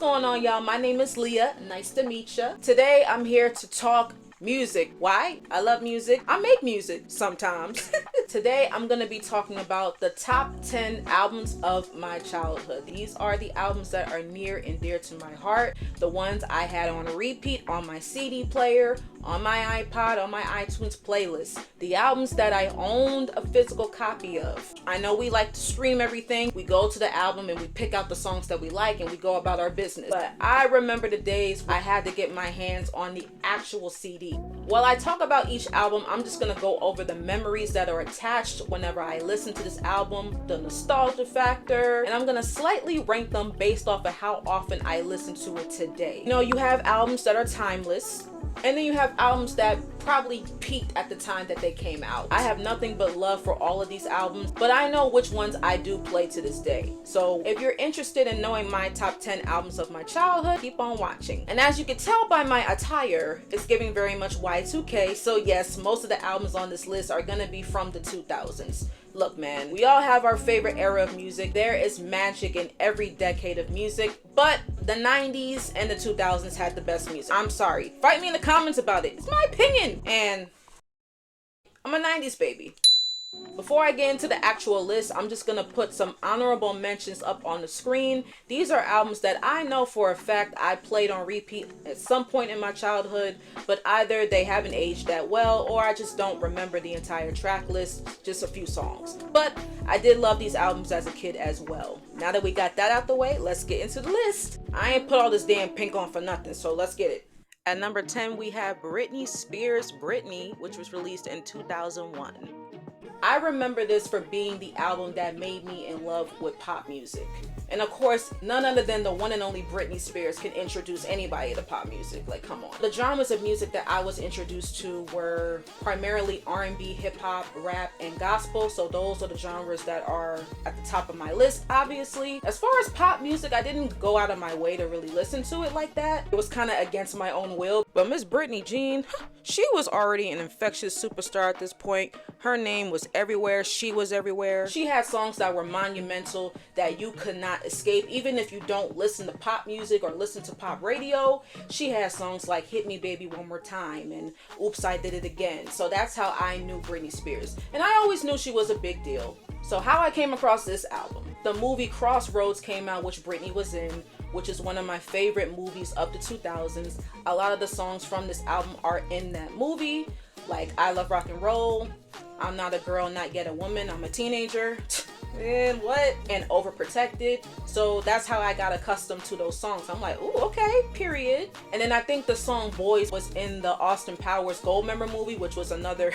going on, y'all? My name is Liya. Nice to meet ya. Today I'm here to talk music. Why? I love music. I make music sometimes. Today I'm gonna be talking about the top 10 albums of my childhood. These are the albums that are near and dear to my heart. The ones I had on repeat on my CD player, on my iPod, on my iTunes playlist. The albums that I owned a physical copy of. I know we like to stream everything. We go to the album and we pick out the songs that we like and we go about our business. But I remember the days I had to get my hands on the actual CD. While I talk about each album, I'm just gonna go over the memories that are attached whenever I listen to this album, the nostalgia factor, and I'm gonna slightly rank them based off of how often I listen to it today. You know, you have albums that are timeless, and then you have albums that probably peaked at the time that they came out. I have nothing but love for all of these albums, but I know which ones I do play to this day. So if you're interested in knowing my top 10 albums of my childhood, keep on watching. And as you can tell by my attire, it's giving very much Y2K. So yes, most of the albums on this list are gonna be from the 2000s. Look, man, we all have our favorite era of music. There is magic in every decade of music, but the 90s and the 2000s had the best music. I'm sorry. Fight me in the comments about it. It's my opinion. And I'm a 90s baby. Before I get into the actual list, I'm just gonna put some honorable mentions up on the screen. These are albums that I know for a fact I played on repeat at some point in my childhood, but either they haven't aged that well or I just don't remember the entire track list, just a few songs. But I did love these albums as a kid as well. Now that we got that out the way, let's get into the list. I ain't put all this damn pink on for nothing, so let's get it. At number 10, we have Britney Spears' Britney, which was released in 2001. I remember this for being the album that made me in love with pop music. And of course, none other than the one and only Britney Spears can introduce anybody to pop music. Like, come on. The genres of music that I was introduced to were primarily R&B, hip hop, rap, and gospel. So those are the genres that are at the top of my list, obviously. As far as pop music, I didn't go out of my way to really listen to it like that. It was kind of against my own will. But Miss Britney Jean, she was already an infectious superstar at this point. Her name was everywhere. She was everywhere. She had songs that were monumental that you could not escape. Even if you don't listen to pop music or listen to pop radio, she had songs like Hit Me Baby One More Time and Oops, I Did It Again. So that's how I knew Britney Spears. And I always knew she was a big deal. So how I came across this album. The movie Crossroads came out, which Britney was in, which is one of my favorite movies of the 2000s. A lot of the songs from this album are in that movie, like I Love Rock and Roll, I'm Not a Girl, Not Yet a Woman, I'm a Teenager, and what? And Overprotected. So that's how I got accustomed to those songs. I'm like, ooh, okay, period. And then I think the song Boys was in the Austin Powers Goldmember movie, which was another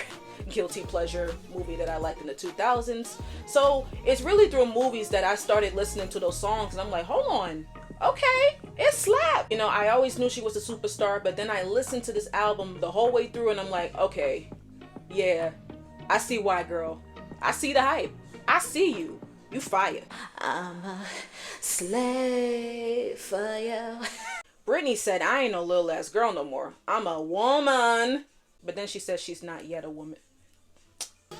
guilty pleasure movie that I liked in the 2000s. So it's really through movies that I started listening to those songs, and I'm like, hold on, okay, it slapped. You know, I always knew she was a superstar, but then I listened to this album the whole way through and I'm like, okay, yeah, I see why, girl. I see the hype. I see you. You fire. I'm a slave for you. Britney said, I ain't no little ass girl no more. I'm a woman. But then she says she's not yet a woman.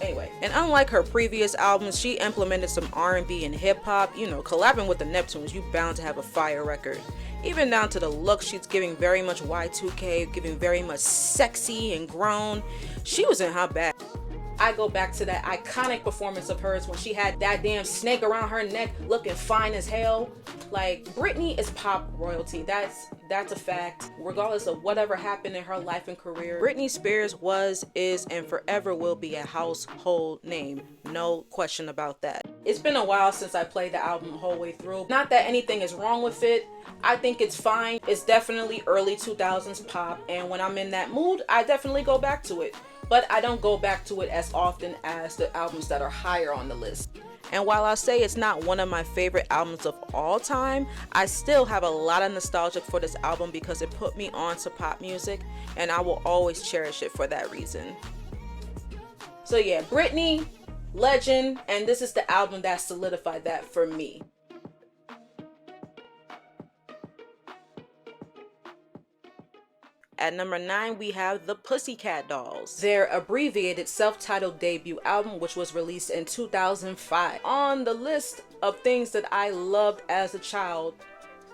Anyway, and unlike her previous albums, she implemented some R&B and hip hop. You know, collabing with the Neptunes, you bound to have a fire record. Even down to the look, she's giving very much Y2K, giving very much sexy and grown. She was in her bag. I go back to that iconic performance of hers when she had that damn snake around her neck looking fine as hell. Like, Britney is pop royalty. That's a fact. Regardless of whatever happened in her life and career, Britney Spears was, is, and forever will be a household name. No question about that. It's been a while since I played the album the whole way through. Not that anything is wrong with it. I think it's fine. It's definitely early 2000s pop, and when I'm in that mood, I definitely go back to it. But I don't go back to it as often as the albums that are higher on the list. And while I say it's not one of my favorite albums of all time, I still have a lot of nostalgia for this album because it put me on to pop music, and I will always cherish it for that reason. So yeah, Britney, legend, and this is the album that solidified that for me. At number 9, we have the Pussycat Dolls, their abbreviated self-titled debut album, which was released in 2005. On the list of things that I loved as a child,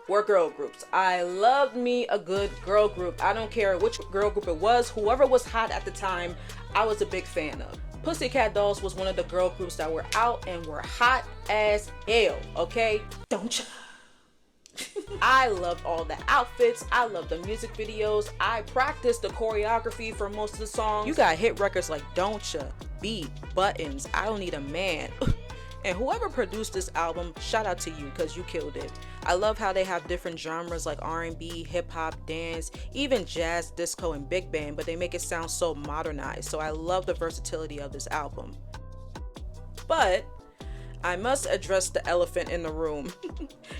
were girl groups. I loved me a good girl group. I don't care which girl group it was. Whoever was hot at the time, I was a big fan of. Pussycat Dolls was one of the girl groups that were out and were hot as hell, okay? Don't ya? I loved all the outfits. I loved the music videos. I practiced the choreography for most of the songs. You got hit records like Don't Ya, Beat, Buttons, I Don't Need a Man. And whoever produced this album, shout out to you because you killed it. I love how they have different genres like R&B, hip hop, dance, even jazz, disco, and big band, but they make it sound so modernized. So I love the versatility of this album. But I must address the elephant in the room.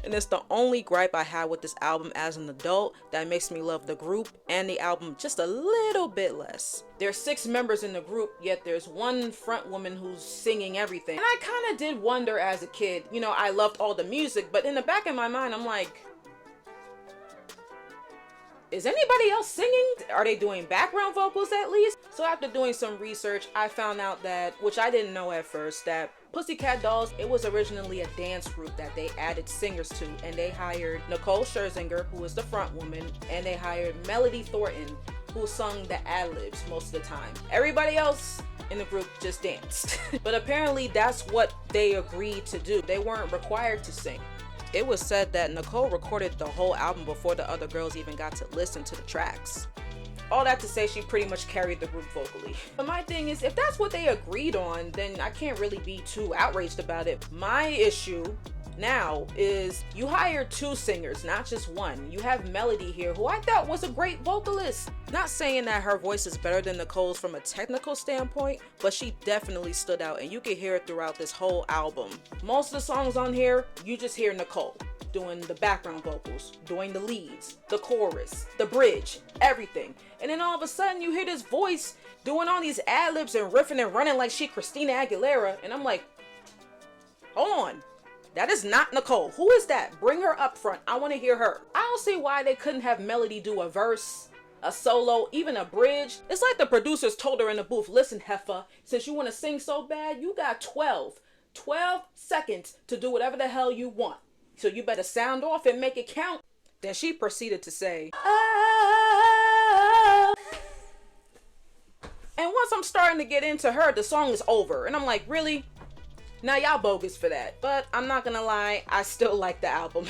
And it's the only gripe I had with this album as an adult that makes me love the group and the album just a little bit less. There's 6 members in the group, yet there's one front woman who's singing everything. And I kind of did wonder as a kid, you know, I loved all the music, but in the back of my mind, I'm like, is anybody else singing? Are they doing background vocals at least? So after doing some research, I found out that, which I didn't know at first, that Pussycat Dolls, it was originally a dance group that they added singers to, and they hired Nicole Scherzinger, who was the front woman, and they hired Melody Thornton, who sung the ad-libs most of the time. Everybody else in the group just danced. But apparently that's what they agreed to do. They weren't required to sing. It was said that Nicole recorded the whole album before the other girls even got to listen to the tracks. All that to say, she pretty much carried the group vocally. But my thing is, if that's what they agreed on, then I can't really be too outraged about it. My issue now is you hired 2 singers, not just one. You have Melody here, who I thought was a great vocalist. Not saying that her voice is better than Nicole's from a technical standpoint, but she definitely stood out, and you can hear it throughout this whole album. Most of the songs on here, you just hear Nicole doing the background vocals, doing the leads, the chorus, the bridge, everything. And then all of a sudden you hear this voice doing all these ad-libs and riffing and running like she Christina Aguilera, and I'm like, hold on. That is not Nicole. Who is that? Bring her up front. I want to hear her. I don't see why they couldn't have Melody do a verse, a solo, even a bridge. It's like the producers told her in the booth, listen, heifer, since you want to sing so bad, you got 12 seconds to do whatever the hell you want. So you better sound off and make it count. Then she proceeded to say, oh. And once I'm starting to get into her, the song is over. And I'm like, really? Now y'all bogus for that. But I'm not gonna lie, I still like the album.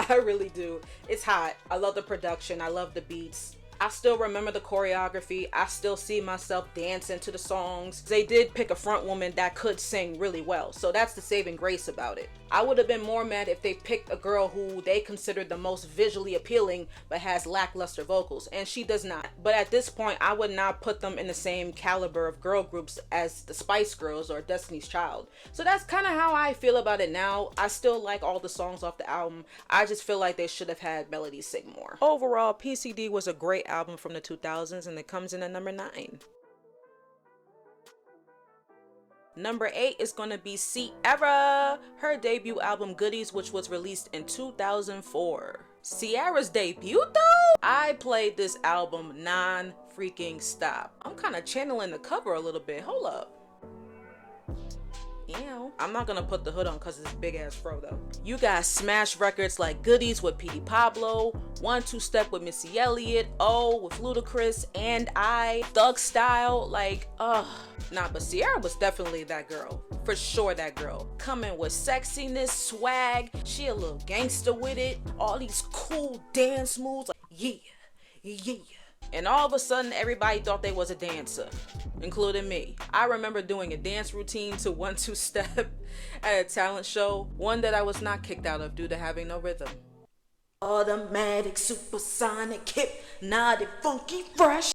I really do. It's hot. I love the production. I love the beats. I still remember the choreography. I still see myself dancing to the songs. They did pick a front woman that could sing really well, so that's the saving grace about it. I would have been more mad if they picked a girl who they considered the most visually appealing but has lackluster vocals, and she does not. But at this point, I would not put them in the same caliber of girl groups as the Spice Girls or Destiny's Child. So that's kind of how I feel about it now. I still like all the songs off the album. I just feel like they should have had Melody sing more. Overall, PCD was a great album from the 2000s, and it comes in at number 9. Number 8 is gonna be Ciara, her debut album Goodies, which was released in 2004. Ciara's debut though? I played this album non-freaking stop. I'm kind of channeling the cover a little bit. Hold up. Ew. I'm not gonna put the hood on because it's big ass fro though. You got smash records like Goodies with Petey Pablo, 1-2 Step with Missy Elliott, Oh with Ludacris, and I, Thug Style, like, nah, but Ciara was definitely that girl. For sure that girl. Coming with sexiness, swag, she a little gangster with it, all these cool dance moves, like, yeah, yeah. And all of a sudden, everybody thought they was a dancer, including me. I remember doing a dance routine to 1-2 Step at a talent show, one that I was not kicked out of due to having no rhythm. Automatic, supersonic, hypnotic, funky, fresh.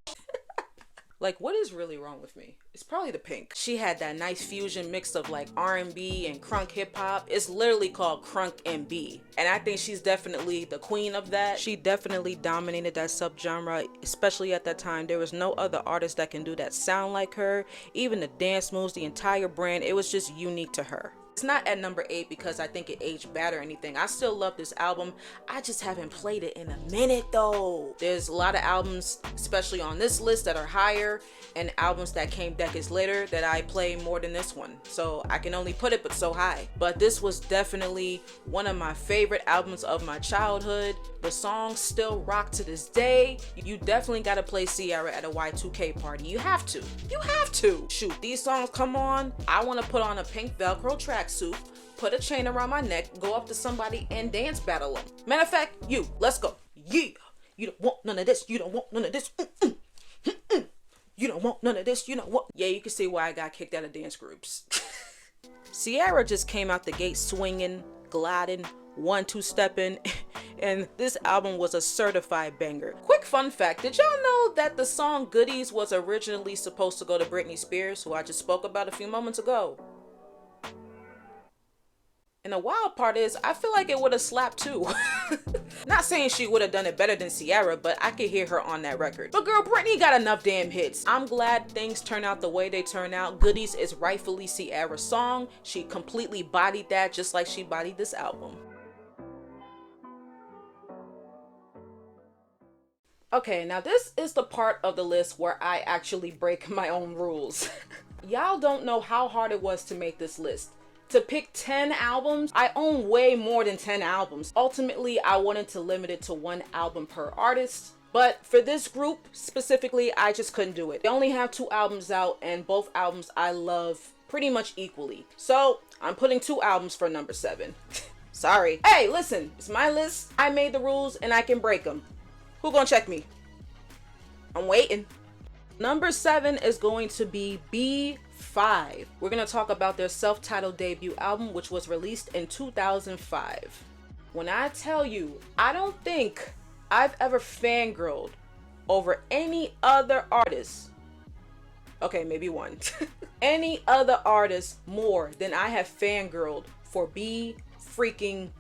Like, what is really wrong with me? It's probably the pink. She had that nice fusion mix of like R&B and crunk hip hop. It's literally called crunk and B. And I think she's definitely the queen of that. She definitely dominated that subgenre, especially at that time. There was no other artist that can do that sound like her. Even the dance moves, the entire brand, it was just unique to her. It's not at number 8 because I think it aged bad or anything. I still love this album. I just haven't played it in a minute though. There's a lot of albums, especially on this list, that are higher, and albums that came decades later that I play more than this one. So I can only put it but so high. But this was definitely one of my favorite albums of my childhood. The songs still rock to this day. You definitely gotta play Ciara at a Y2K party. You have to. You have to. Shoot, these songs come on. I wanna put on a pink Velcro tracksuit, put a chain around my neck, go up to somebody and dance battle them. Matter of fact, let's go. Yeah. You don't want none of this. You don't want none of this. You don't want none of this. You know what? Yeah, you can see why I got kicked out of dance groups. Ciara just came out the gate swinging, gliding, 1-2 stepping, and this album was a certified banger. Quick fun fact, did y'all know that the song Goodies was originally supposed to go to Britney Spears, who I just spoke about a few moments ago? And the wild part is, I feel like it would have slapped too. Not saying she would have done it better than Ciara, but I could hear her on that record. But girl, Britney got enough damn hits. I'm glad things turn out the way they turn out. Goodies is rightfully Ciara's song. She completely bodied that just like she bodied this album. Okay, now this is the part of the list where I actually break my own rules. Y'all don't know how hard it was to make this list. To pick 10 albums, I own way more than 10 albums. Ultimately, I wanted to limit it to 1 album per artist. But for this group specifically, I just couldn't do it. They only have 2 albums out, and both albums I love pretty much equally. So I'm putting 2 albums for number 7. Sorry. Hey, listen, it's my list. I made the rules and I can break them. Who gonna check me? I'm waiting. Number 7 is going to be B5. We're going to talk about their self-titled debut album, which was released in 2005. When I tell you, I don't think I've ever fangirled over any other artist. Okay, maybe one. Any other artist more than I have fangirled for B5.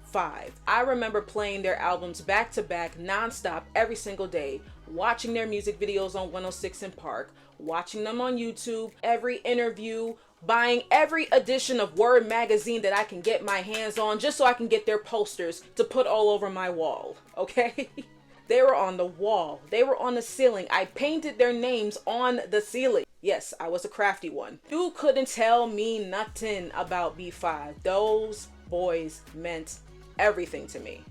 I remember playing their albums back to back, nonstop, every single day, watching their music videos on 106 in Park, watching them on YouTube, every interview, buying every edition of Word magazine that I can get my hands on just so I can get their posters to put all over my wall, okay? They were on the wall. They were on the ceiling. I painted their names on the ceiling. Yes, I was a crafty one. You couldn't tell me nothing about B5. Those boys meant everything to me.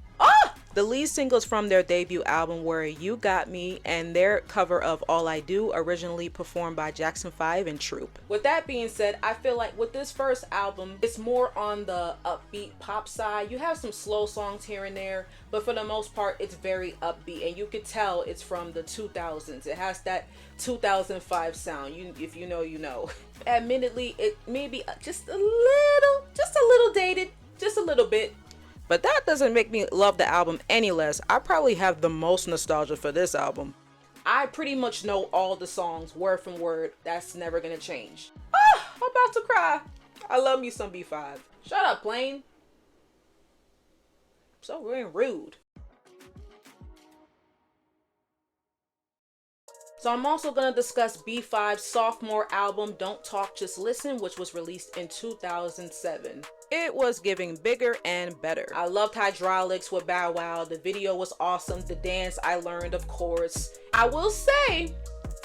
The lead singles from their debut album were You Got Me and their cover of All I Do, originally performed by Jackson 5 and Troop. With that being said, I feel like with this first album, it's more on the upbeat pop side. You have some slow songs here and there, but for the most part, it's very upbeat, and you could tell it's from the 2000s. It has that 2005 sound. If you know, you know. Admittedly, it may be just a little dated, just a little bit. But that doesn't make me love the album any less. I probably have the most nostalgia for this album. I pretty much know all the songs word from word. That's never gonna change. I'm about to cry. I love me some B5. Shut up, Plane. So very rude. So I'm also going to discuss B5's sophomore album, Don't Talk, Just Listen, which was released in 2007. It was giving bigger and better. I loved Hydraulics with Bow Wow. The video was awesome. The dance I learned, of course. I will say,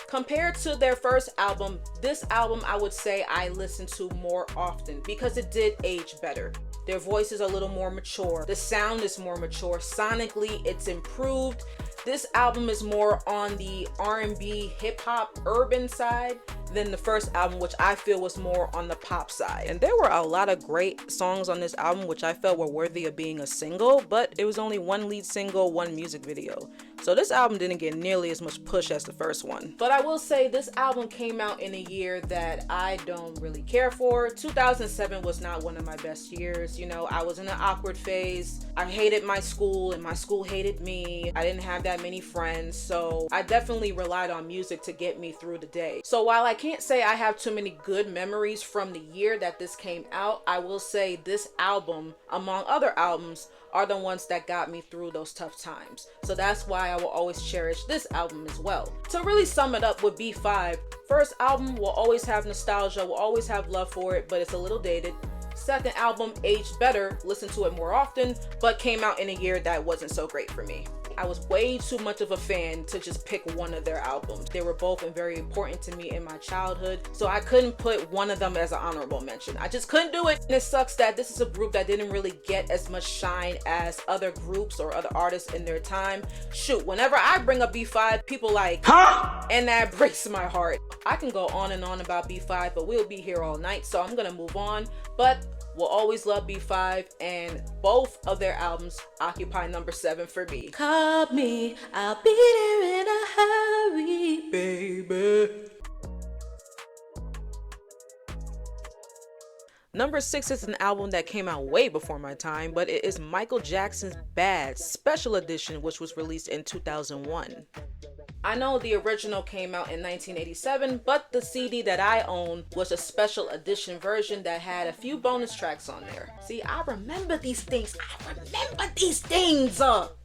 compared to their first album, this album I would say I listened to more often because it did age better. Their voice is a little more mature. The sound is more mature. Sonically, it's improved. This album is more on the R&B, hip-hop, urban side than the first album, which I feel was more on the pop side. And there were a lot of great songs on this album, which I felt were worthy of being a single, but it was only 1 lead single, 1 music video. So this album didn't get nearly as much push as the first one. But I will say this album came out in a year that I don't really care for. 2007 was not one of my best years. You know, I was in an awkward phase. I hated my school and my school hated me. I didn't have that many friends. So I definitely relied on music to get me through the day. So while I can't say I have too many good memories from the year that this came out, I will say this album, among other albums, are the ones that got me through those tough times. So that's why I will always cherish this album as well. To really sum it up with B5, first album will always have nostalgia, will always have love for it, but it's a little dated. Second album aged better, listened to it more often, but came out in a year that wasn't so great for me. I was way too much of a fan to just pick one of their albums. They were both very important to me in my childhood, so I couldn't put one of them as an honorable mention. I just couldn't do it. And it sucks that this is a group that didn't really get as much shine as other groups or other artists in their time. Shoot, whenever I bring up B5, people like, huh? And that breaks my heart. I can go on and on about B5, but we'll be here all night, so I'm gonna move on. But will always love B5, and both of their albums occupy number 7 for me. Call me, I'll be there in a hurry, baby. Number 6 is an album that came out way before my time, but it is Michael Jackson's Bad Special Edition, which was released in 2001. I know the original came out in 1987, but the CD that I own was a special edition version that had a few bonus tracks on there. See, I remember these things.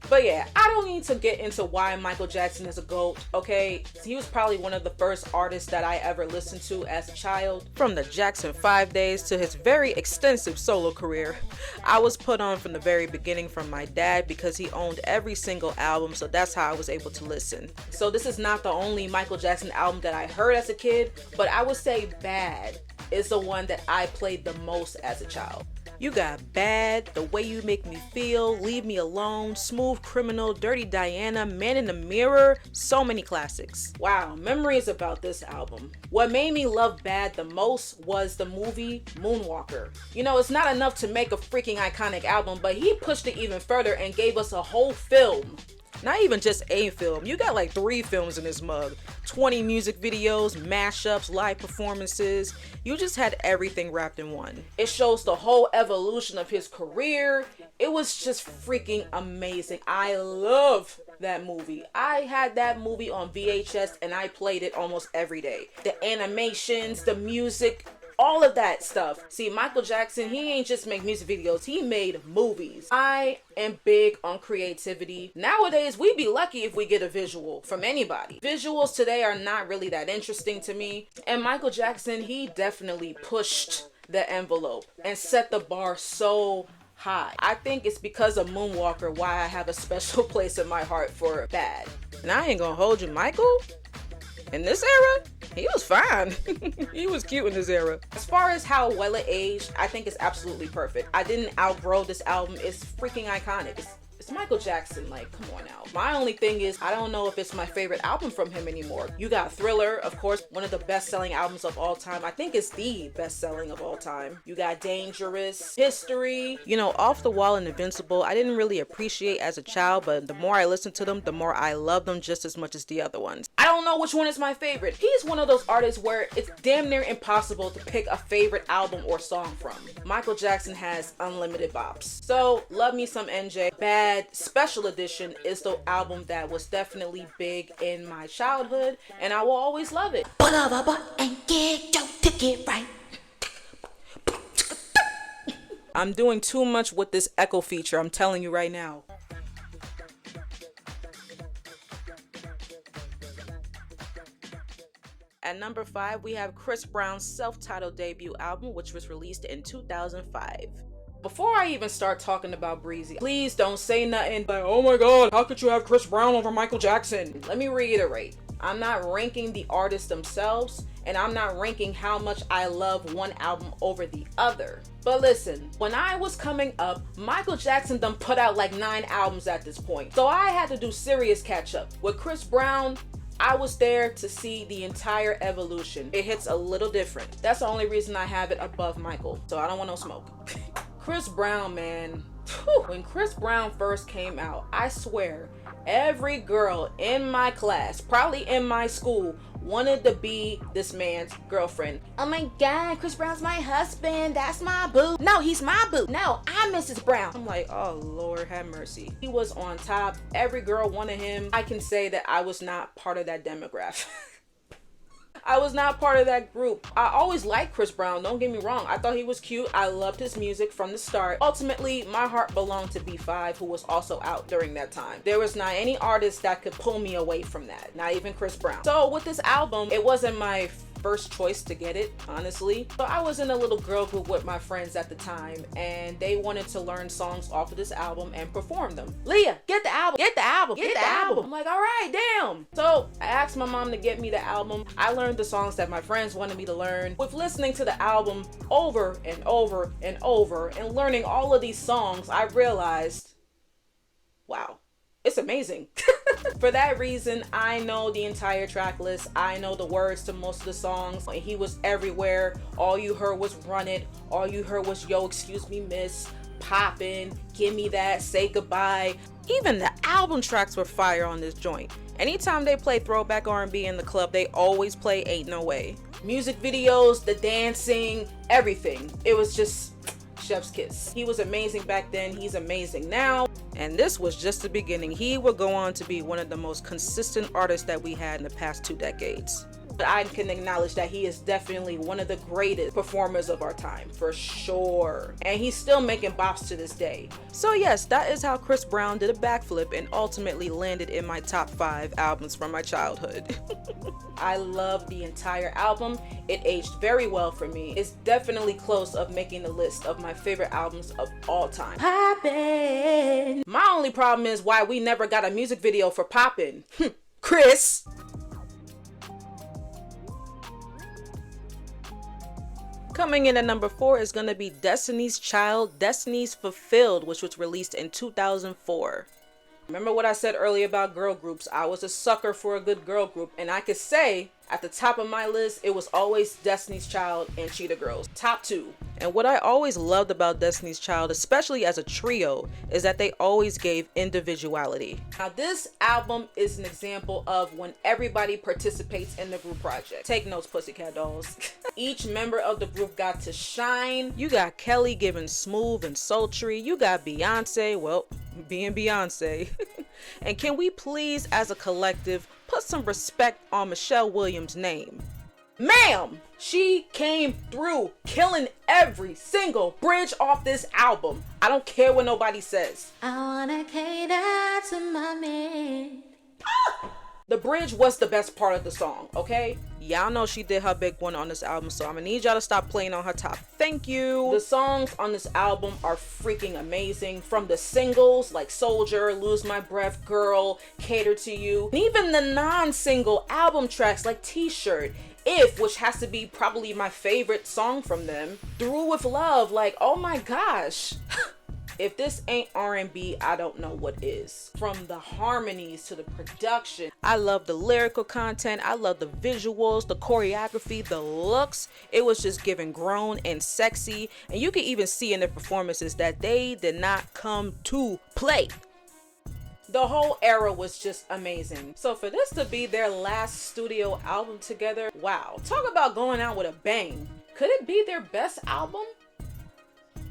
But yeah, I don't need to get into why Michael Jackson is a GOAT, okay? He was probably one of the first artists that I ever listened to as a child. From the Jackson 5 days to his very extensive solo career, I was put on from the very beginning from my dad because he owned every single album, so that's how I was able to listen. So this is not the only Michael Jackson album that I heard as a kid, but I would say Bad is the one that I played the most as a child. You got Bad, The Way You Make Me Feel, Leave Me Alone, Smooth Criminal, Dirty Diana, Man in the Mirror, so many classics. Wow, memories about this album. What made me love Bad the most was the movie Moonwalker. You know, it's not enough to make a freaking iconic album, but he pushed it even further and gave us a whole film. Not even just a film, you got like 3 films in this mug. 20 music videos, mashups, live performances. You just had everything wrapped in one. It shows the whole evolution of his career. It was just freaking amazing. I love that movie. I had that movie on VHS and I played it almost every day. The animations, the music, all of that stuff. See, Michael Jackson, he ain't just make music videos, he made movies. I am big on creativity. Nowadays, we'd be lucky if we get a visual from anybody. Visuals today are not really that interesting to me. And Michael Jackson, he definitely pushed the envelope and set the bar so high. I think it's because of Moonwalker why I have a special place in my heart for Bad. And I ain't gonna hold you, Michael, in this era, he was fine. He was cute in this era. As far as how well it aged, I think it's absolutely perfect. I didn't outgrow this album. It's freaking iconic. It's Michael Jackson, like, come on now. My only thing is, I don't know if it's my favorite album from him anymore. You got Thriller, of course, one of the best-selling albums of all time. I think it's the best-selling of all time. You got Dangerous, History. You know, Off the Wall and Invincible, I didn't really appreciate as a child, but the more I listened to them, the more I love them just as much as the other ones. I don't know which one is my favorite. He's one of those artists where it's damn near impossible to pick a favorite album or song from. Michael Jackson has unlimited bops. So, love me some NJ. Bad Special Edition is the album that was definitely big in my childhood, and I will always love it. Pull up a butt and get your ticket right. I'm doing too much with this echo feature, I'm telling you right now. At number 5, we have Chris Brown's self-titled debut album, which was released in 2005. Before I even start talking about Breezy, please don't say nothing like, oh my god, how could you have Chris Brown over Michael Jackson? Let me reiterate, I'm not ranking the artists themselves, and I'm not ranking how much I love one album over the other. But listen, when I was coming up, Michael Jackson done put out like 9 albums at this point. So I had to do serious catch up. With Chris Brown, I was there to see the entire evolution. It hits a little different. That's the only reason I have it above Michael. So I don't want no smoke. Chris Brown, man. When Chris Brown first came out, I swear, every girl in my class, probably in my school, wanted to be this man's girlfriend. Oh my god, Chris Brown's my husband, that's my boo. No, he's my boo. No, I'm Mrs. Brown. I'm like, oh Lord have mercy. He was on top. Every girl wanted him. I can say that I was not part of that demographic. I was not part of that group. I always liked Chris Brown, don't get me wrong. I thought he was cute. I loved his music from the start. Ultimately, my heart belonged to B5, who was also out during that time. There was not any artist that could pull me away from that, not even Chris Brown. So with this album, it wasn't my first choice to get it, honestly. So I was in a little girl group with my friends at the time, and they wanted to learn songs off of this album and perform them. Liya, get the album, get the album, get the album. I'm like, all right, damn. So I asked my mom to get me the album. I learned the songs that my friends wanted me to learn. With listening to the album over and over and over and learning all of these songs, I realized, wow, it's amazing. For that reason, I know the entire track list. I know the words to most of the songs. He was everywhere. All you heard was Run It. All you heard was Yo, Excuse Me, Miss, Poppin', Give Me That, Say Goodbye. Even the album tracks were fire on this joint. Anytime they play throwback R&B in the club, they always play Ain't No Way. Music videos, the dancing, everything. It was just chef's kiss. He was amazing back then. He's amazing now. And this was just the beginning. He would go on to be one of the most consistent artists that we had in the past 2 decades. But I can acknowledge that he is definitely one of the greatest performers of our time, for sure. And he's still making bops to this day. So yes, that is how Chris Brown did a backflip and ultimately landed in my top 5 albums from my childhood. I love the entire album. It aged very well for me. It's definitely close of making the list of my favorite albums of all time. Poppin'. My only problem is why we never got a music video for Poppin'. Chris. Coming in at number 4 is going to be Destiny's Child, Destiny's Fulfilled, which was released in 2004. Remember what I said earlier about girl groups? I was a sucker for a good girl group, and I could say at the top of my list, it was always Destiny's Child and Cheetah Girls. Top 2. And what I always loved about Destiny's Child, especially as a trio, is that they always gave individuality. Now this album is an example of when everybody participates in the group project. Take notes, Pussycat Dolls. Each member of the group got to shine. You got Kelly giving smooth and sultry. You got Beyonce, well, being Beyonce. And can we please, as a collective, put some respect on Michelle Williams' name? Ma'am, she came through killing every single bridge off this album. I don't care what nobody says. I wanna cater to my man. The bridge was the best part of the song, okay? Y'all know she did her big one on this album, so I'm gonna need y'all to stop playing on her top. Thank you. The songs on this album are freaking amazing. From the singles like Soldier, Lose My Breath, Girl, Cater to You, and even the non-single album tracks like T-Shirt, If, which has to be probably my favorite song from them, Through With Love, like, oh my gosh. If this ain't R&B, I don't know what is. From the harmonies to the production. I love the lyrical content. I love the visuals, the choreography, the looks. It was just giving grown and sexy. And you can even see in the performances that they did not come to play. The whole era was just amazing. So for this to be their last studio album together, wow. Talk about going out with a bang. Could it be their best album?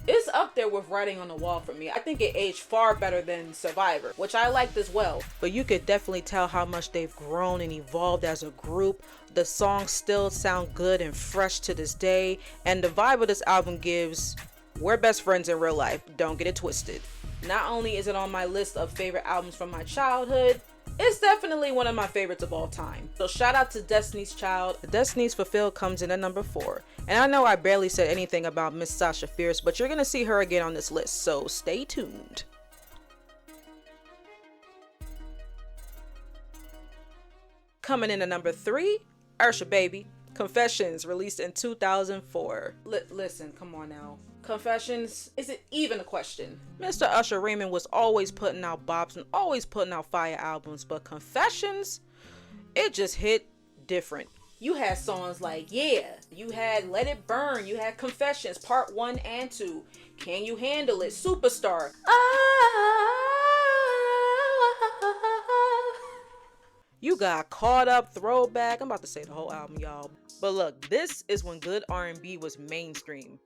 It's up there with Writing on the Wall for me. I think it aged far better than Survivor, which I liked as well. But you could definitely tell how much they've grown and evolved as a group. The songs still sound good and fresh to this day. And the vibe of this album gives, we're best friends in real life. Don't get it twisted. Not only is it on my list of favorite albums from my childhood, it's definitely one of my favorites of all time. So shout out to Destiny's Child. Destiny's Fulfilled comes in at number 4. And I know I barely said anything about Miss Sasha Fierce, but you're gonna see her again on this list, so stay tuned. Coming in at number 3, Usher Baby, Confessions, released in 2004. Listen, come on now. Confessions, is it even a question? Mr. Usher Raymond was always putting out bops and always putting out fire albums, but Confessions, it just hit different. You had songs like Yeah, you had Let It Burn, you had Confessions Part 1 and 2, Can You Handle It, Superstar. You got Caught Up, Throwback. I'm about to say the whole album, y'all. But look, this is when good R&B was mainstream.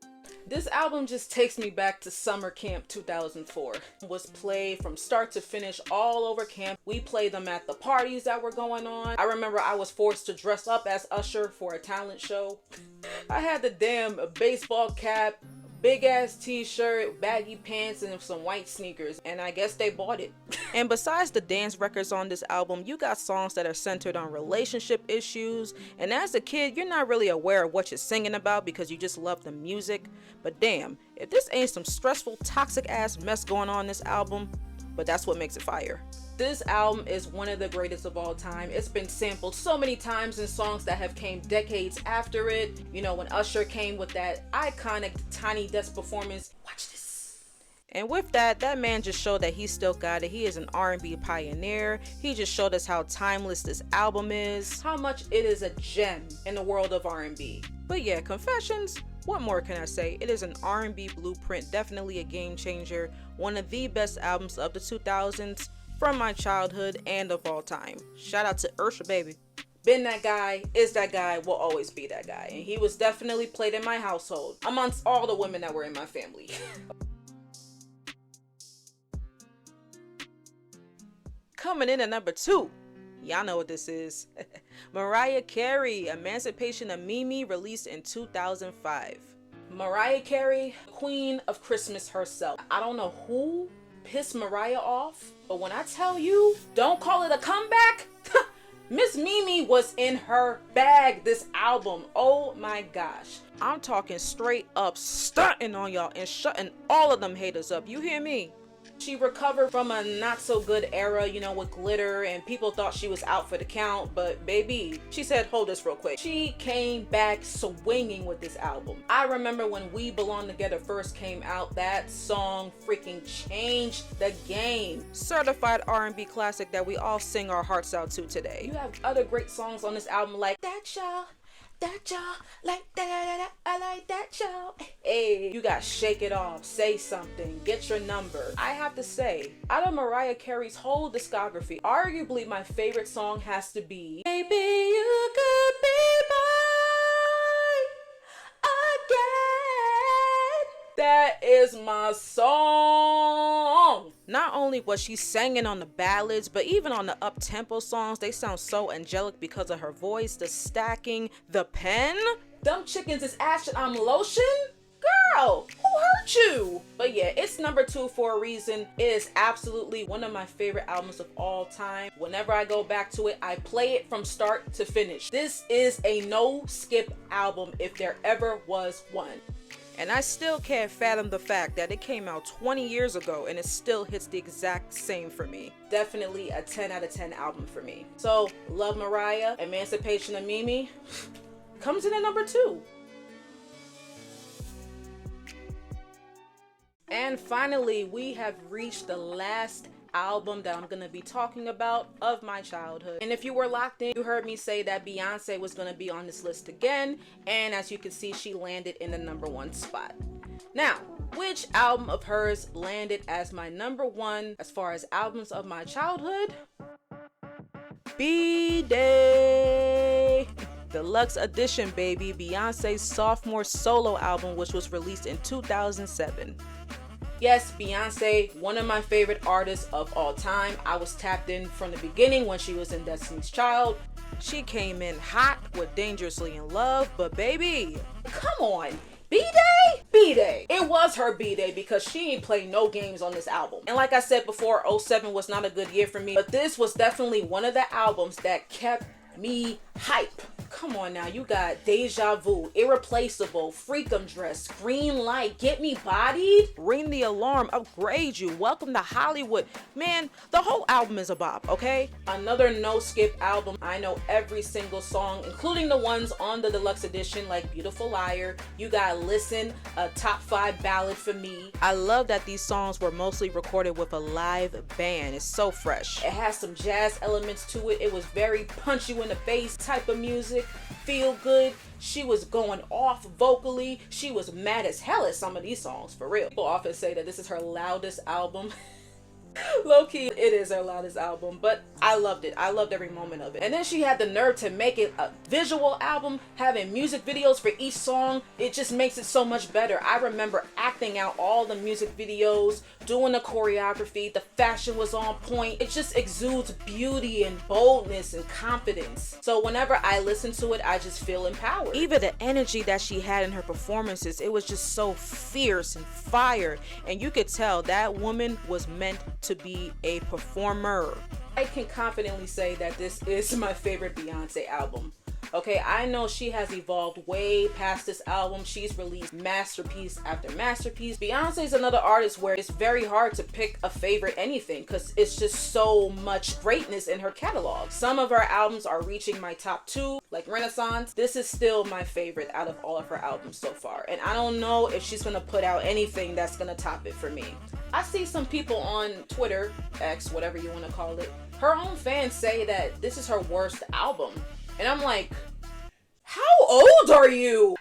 This album just takes me back to summer camp 2004. It was played from start to finish all over camp. We played them at the parties that were going on. I remember I was forced to dress up as Usher for a talent show. I had the damn baseball cap, Big ass t-shirt, baggy pants, and some white sneakers, and I guess they bought it. And besides the dance records on this album, you got songs that are centered on relationship issues, and as a kid you're not really aware of what you're singing about because you just love the music. But damn, if this ain't some stressful, toxic ass mess going on in this album, but that's what makes it fire. This album is one of the greatest of all time. It's been sampled so many times in songs that have came decades after it. You know, when Usher came with that iconic Tiny Desk performance, watch this. And with that man just showed that he still got it. He is an R&B pioneer. He just showed us how timeless this album is, how much it is a gem in the world of R&B. But yeah, Confessions, what more can I say? It is an R&B blueprint, definitely a game changer, one of the best albums of the 2000s, from my childhood and of all time. Shout out to Usher, baby. Been that guy, is that guy, will always be that guy. And he was definitely played in my household, amongst all the women that were in my family. Coming in at number 2. Y'all know what this is. Mariah Carey, Emancipation of Mimi, released in 2005. Mariah Carey, queen of Christmas herself. I don't know who pissed Mariah off, but when I tell you, don't call it a comeback. Miss Mimi was in her bag this album. Oh my gosh. I'm talking straight up stunting on y'all and shutting all of them haters up. You hear me? She recovered from a not so good era, you know, with Glitter, and people thought she was out for the count, but baby, she said, hold this real quick. She came back swinging with this album. I remember when We Belong Together first came out, that song freaking changed the game. Certified R&B classic that we all sing our hearts out to today. You have other great songs on this album like That Y'all, like that, I like that y'all. Hey, you got Shake It Off, Say Something, Get Your Number. I have to say, out of Mariah Carey's whole discography, arguably my favorite song has to be Maybe You Could Be Mine Again. That is my song. Not only was she singing on the ballads, but even on the up-tempo songs, they sound so angelic because of her voice, the stacking, the pen. Them chickens is action, I'm lotion? Girl, who hurt you? But yeah, it's number 2 for a reason. It is absolutely one of my favorite albums of all time. Whenever I go back to it, I play it from start to finish. This is a no-skip album if there ever was one. And I still can't fathom the fact that it came out 20 years ago and it still hits the exact same for me. Definitely a 10 out of 10 album for me. So, love Mariah, Emancipation of Mimi comes in at number 2. And finally, we have reached the last album that I'm gonna be talking about of my childhood. And if you were locked in, you heard me say that Beyonce was gonna be on this list again, and as you can see, she landed in the number 1 spot. Now, which album of hers landed as my number 1 as far as albums of my childhood? B-Day Deluxe Edition, baby. Beyonce's sophomore solo album, which was released in 2007. Yes, Beyonce, one of my favorite artists of all time. I was tapped in from the beginning when she was in Destiny's Child. She came in hot with Dangerously in Love, but baby, come on. B-Day? B-Day. It was her B-Day because she ain't played no games on this album. And like I said before, 07 was not a good year for me, but this was definitely one of the albums that kept me hype. Come on now, you got Deja Vu, Irreplaceable, Freakum Dress, Green Light, Get Me Bodied, Ring the Alarm, Upgrade You, Welcome to Hollywood. Man, the whole album is a bop, okay? Another no-skip album. I know every single song, including the ones on the deluxe edition like Beautiful Liar. You got Listen, a top 5 ballad for me. I love that these songs were mostly recorded with a live band. It's so fresh. It has some jazz elements to it. It was very punch you in the face type of music. Feel good. She was going off vocally. She was mad as hell at some of these songs, for real. People often say that this is her loudest album. Low key, it is her loudest album, but I loved it. I loved every moment of it. And then she had the nerve to make it a visual album, having music videos for each song. It just makes it so much better. I remember acting out all the music videos, doing the choreography. The fashion was on point. It just exudes beauty and boldness and confidence. So whenever I listen to it, I just feel empowered. Even the energy that she had in her performances, it was just so fierce and fire. And you could tell that woman was meant to be a performer. I can confidently say that this is my favorite Beyonce album. Okay, I know she has evolved way past this album. She's released masterpiece after masterpiece. Beyonce is another artist where it's very hard to pick a favorite anything because it's just so much greatness in her catalog. Some of her albums are reaching my top 2, like Renaissance. This is still my favorite out of all of her albums so far. And I don't know if she's gonna put out anything that's gonna top it for me. I see some people on Twitter, X, whatever you want to call it, her own fans say that this is her worst album. And I'm like, how old are you?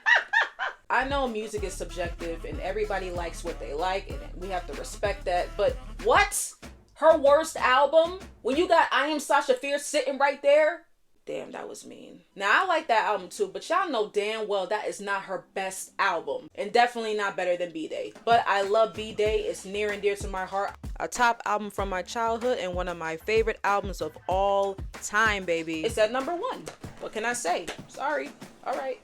I know music is subjective and everybody likes what they like and we have to respect that. But what? Her worst album? When you got I Am Sasha Fierce sitting right there? Damn, that was mean. Now, I like that album too, but y'all know damn well that is not her best album. And definitely not better than B-Day. But I love B-Day. It's near and dear to my heart. A top album from my childhood and one of my favorite albums of all time, baby. It's at number 1. What can I say? Sorry. All right.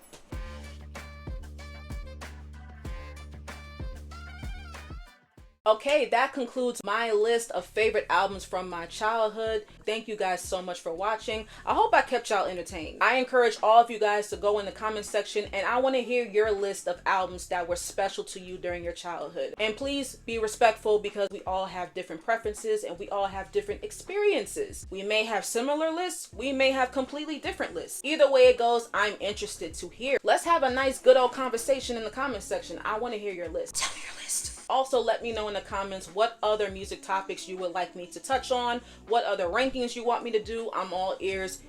Okay, that concludes my list of favorite albums from my childhood. Thank you guys so much for watching. I hope I kept y'all entertained. I encourage all of you guys to go in the comment section and I want to hear your list of albums that were special to you during your childhood. And please be respectful because we all have different preferences and we all have different experiences. We may have similar lists, we may have completely different lists. Either way it goes, I'm interested to hear. Let's have a nice good old conversation in the comment section. I want to hear your list. Tell me your list. Also, let me know in the comments what other music topics you would like me to touch on, what other rankings you want me to do. I'm all ears.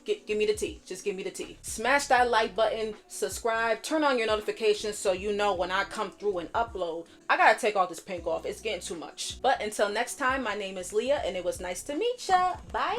Give me the tea. Just give me the tea. Smash that like button, subscribe, turn on your notifications so you know when I come through and upload. I gotta take all this pink off. It's getting too much. But until next time, my name is Leah and it was nice to meet ya. Bye.